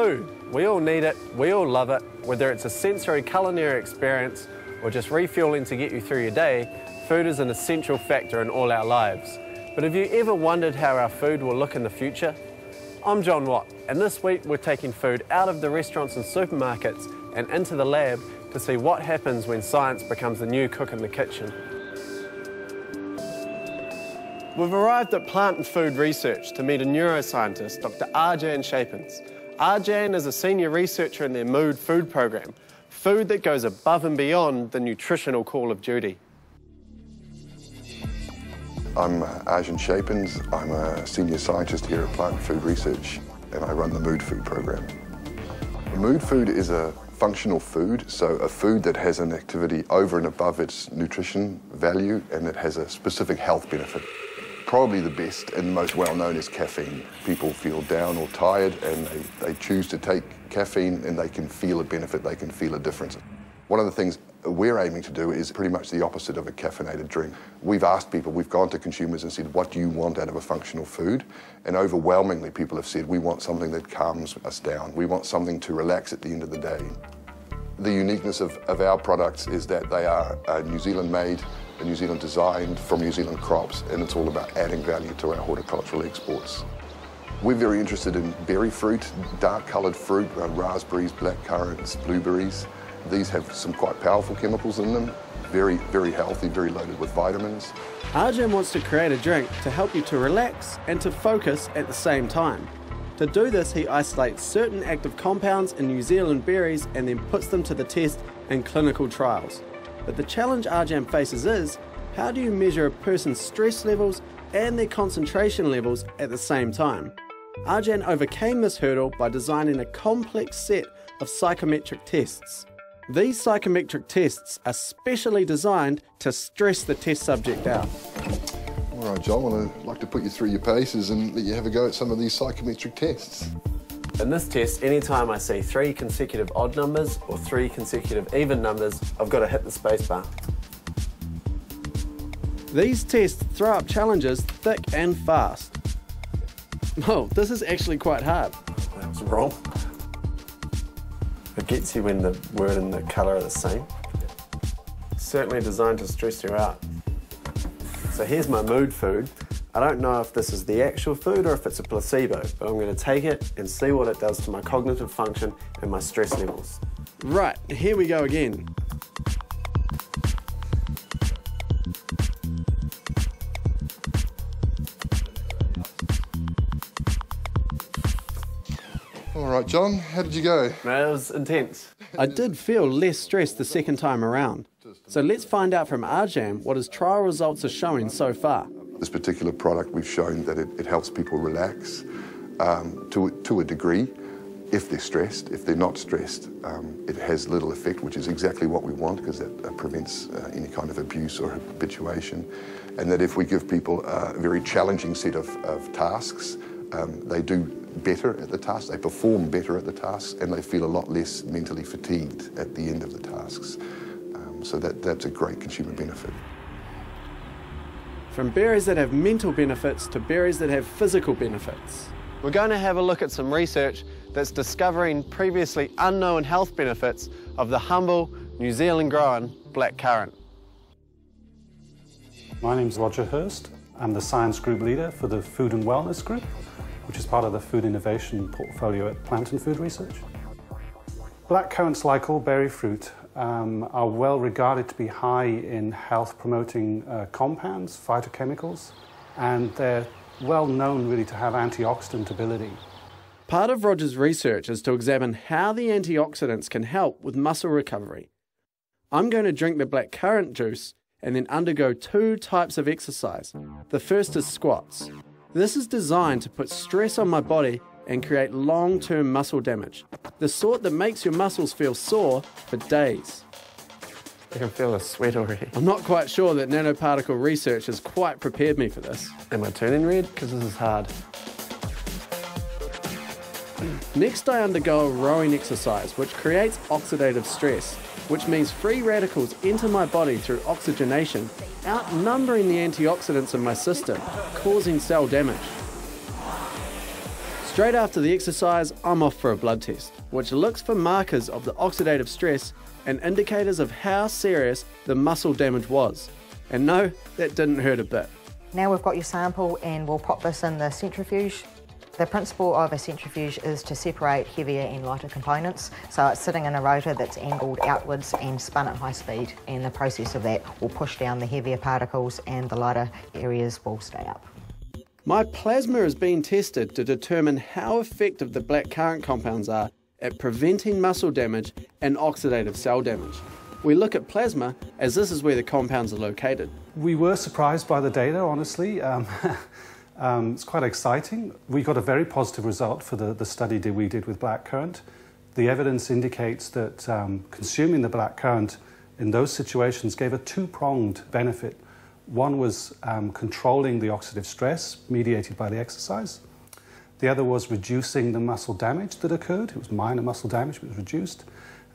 Food. We all need it, we all love it. Whether it's a sensory culinary experience or just refueling to get you through your day, food is an essential factor in all our lives. But have you ever wondered how our food will look in the future? I'm John Watt, and this week we're taking food out of the restaurants and supermarkets and into the lab to see what happens when science becomes the new cook in the kitchen. We've arrived at Plant and Food Research to meet a neuroscientist, Dr. Arjan Shapens. Arjan is a senior researcher in their Mood Food program, food that goes above and beyond the nutritional call of duty. I'm Arjan Shapens. I'm a senior scientist here at Plant and Food Research, and I run the Mood Food program. Mood food is a functional food, so a food that has an activity over and above its nutrition value and it has a specific health benefit. Probably the best and most well-known is caffeine. People feel down or tired and they choose to take caffeine and they can feel a benefit, they can feel a difference. One of the things we're aiming to do is pretty much the opposite of a caffeinated drink. We've asked people, we've gone to consumers and said, what do you want out of a functional food? And overwhelmingly people have said, we want something that calms us down. We want something to relax at the end of the day. The uniqueness of our products is that they are New Zealand made, New Zealand designed from New Zealand crops, and it's all about adding value to our horticultural exports. We're very interested in berry fruit, dark coloured fruit, raspberries, blackcurrants, blueberries. These have some quite powerful chemicals in them, very, very healthy, very loaded with vitamins. Arjan wants to create a drink to help you to relax and to focus at the same time. To do this, he isolates certain active compounds in New Zealand berries and then puts them to the test in clinical trials. But the challenge Arjan faces is, how do you measure a person's stress levels and their concentration levels at the same time? Arjan overcame this hurdle by designing a complex set of psychometric tests. These psychometric tests are specially designed to stress the test subject out. All right, John, I'd like to put you through your paces and let you have a go at some of these psychometric tests. In this test, anytime I see 3 consecutive odd numbers or 3 consecutive even numbers, I've got to hit the space bar. These tests throw up challenges thick and fast. Oh, this is actually quite hard. That was wrong. It gets you when the word and the colour are the same. It's certainly designed to stress you out. So here's my mood food. I don't know if this is the actual food or if it's a placebo, but I'm going to take it and see what it does to my cognitive function and my stress levels. Right, here we go again. All right, John, how did you go? No, it was intense. I did feel less stressed the second time around. So let's find out from Arjan what his trial results are showing so far. This particular product, we've shown that it helps people relax to a degree if they're stressed. If they're not stressed, it has little effect, which is exactly what we want because that prevents any kind of abuse or habituation. And that if we give people a very challenging set of tasks, they do better at the task, they perform better at the tasks, and they feel a lot less mentally fatigued at the end of the tasks. So that's a great consumer benefit. From berries that have mental benefits to berries that have physical benefits. We're going to have a look at some research that's discovering previously unknown health benefits of the humble New Zealand grown blackcurrant. My name's Roger Hurst. I'm the science group leader for the Food and Wellness Group, which is part of the food innovation portfolio at Plant and Food Research. Blackcurrants, like all berry fruit, are well regarded to be high in health-promoting compounds, phytochemicals, and they're well known really to have antioxidant ability. Part of Roger's research is to examine how the antioxidants can help with muscle recovery. I'm going to drink the blackcurrant juice and then undergo 2 types of exercise. The first is squats. This is designed to put stress on my body and create long-term muscle damage, the sort that makes your muscles feel sore for days. I can feel a sweat already. I'm not quite sure that nanoparticle research has quite prepared me for this. Am I turning red? Because this is hard. Next, I undergo a rowing exercise, which creates oxidative stress, which means free radicals enter my body through oxygenation, outnumbering the antioxidants in my system, causing cell damage. Straight after the exercise, I'm off for a blood test, which looks for markers of the oxidative stress and indicators of how serious the muscle damage was. And no, that didn't hurt a bit. Now we've got your sample and we'll pop this in the centrifuge. The principle of a centrifuge is to separate heavier and lighter components. So it's sitting in a rotor that's angled outwards and spun at high speed, and the process of that will push down the heavier particles and the lighter areas will stay up. My plasma is being tested to determine how effective the blackcurrant compounds are at preventing muscle damage and oxidative cell damage. We look at plasma as this is where the compounds are located. We were surprised by the data, honestly. It's quite exciting. We got a very positive result for the study that we did with blackcurrant. The evidence indicates that consuming the blackcurrant in those situations gave a two-pronged benefit. One was controlling the oxidative stress mediated by the exercise. The other was reducing the muscle damage that occurred. It was minor muscle damage, but it was reduced.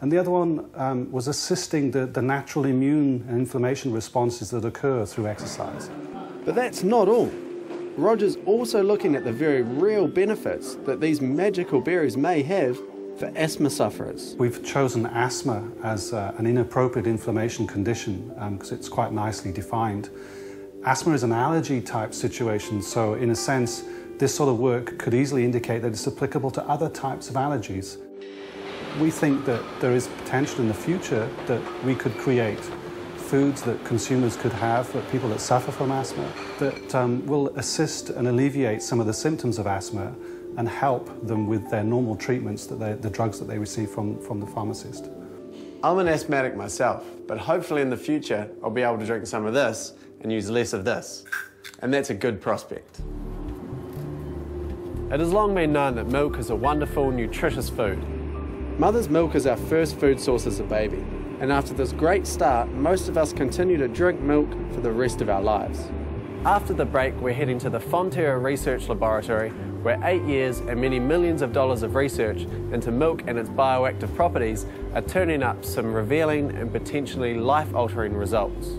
And the other one was assisting the natural immune and inflammation responses that occur through exercise. But that's not all. Roger's also looking at the very real benefits that these magical berries may have for asthma sufferers. We've chosen asthma as an inappropriate inflammation condition because it's quite nicely defined. Asthma is an allergy type situation, so in a sense, this sort of work could easily indicate that it's applicable to other types of allergies. We think that there is potential in the future that we could create foods that consumers could have for people that suffer from asthma that will assist and alleviate some of the symptoms of asthma and help them with their normal treatments, the drugs that they receive from the pharmacist. I'm an asthmatic myself, but hopefully in the future I'll be able to drink some of this and use less of this. And that's a good prospect. It has long been known that milk is a wonderful, nutritious food. Mother's milk is our first food source as a baby, and after this great start, most of us continue to drink milk for the rest of our lives. After the break, we're heading to the Fonterra Research Laboratory, where 8 years and many millions of dollars of research into milk and its bioactive properties are turning up some revealing and potentially life-altering results.